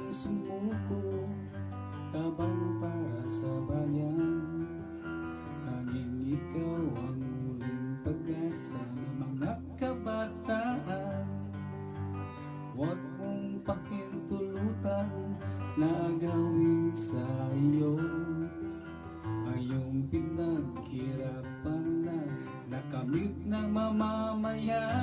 sumuko, tabang para sa bayan. Tanging ikaw ang muling pag-asa ng mga kabataan. Huwag mong pakintulutan na agawin sa iyo ang iyong pinaghirapan na nakamit ng mamamayan.